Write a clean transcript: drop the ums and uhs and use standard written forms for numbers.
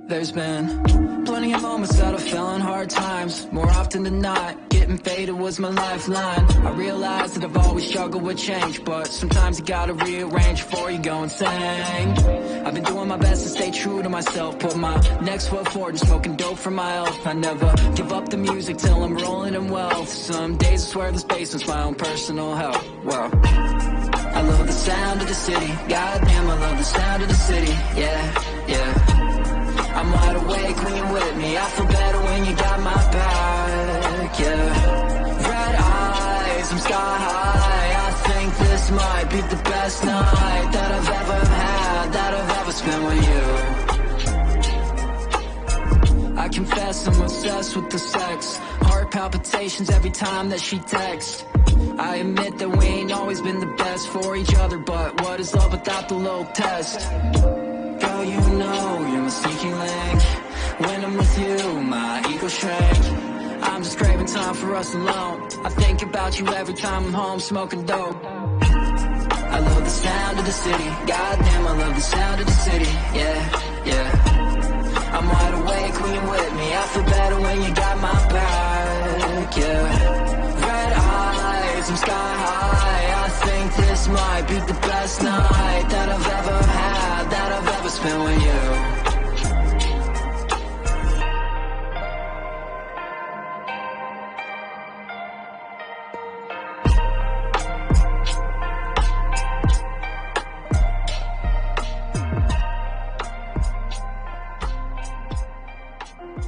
There's been plenty of moments that I fell in hard times. More often than not, getting faded was my lifeline. I realized that I've always struggled with change, but sometimes you gotta rearrange before you go insane. I've been doing my best to stay true to myself, put my next foot forward and smoking dope for my health. I never give up the music till I'm rolling in wealth. Some days I swear this basement's my own personal hell. Well, I love the sound of the city. Goddamn, I love the sound of the city. Yeah, yeah. I'm wide awake when you're with me. I feel better when you got my back, yeah. Red eyes, I'm sky high. I think this might be the best night that I've ever had, that I've ever spent with you. I confess I'm obsessed with the sex. Heart palpitations every time that she texts. I admit that we ain't always been the best for each other, but what is love without the little test? Girl, you know you're my sneaky link. When I'm with you, my ego shrink. I'm just craving time for us alone. I think about you every time I'm home smoking dope. I love the sound of the city. Goddamn, I love the sound of the city. Yeah, yeah. I'm wide awake when you're with me. I feel better when you got my back, yeah. Red eyes, I'm sky high. I think this might be the best night that I've ever had, that I've ever spent with you.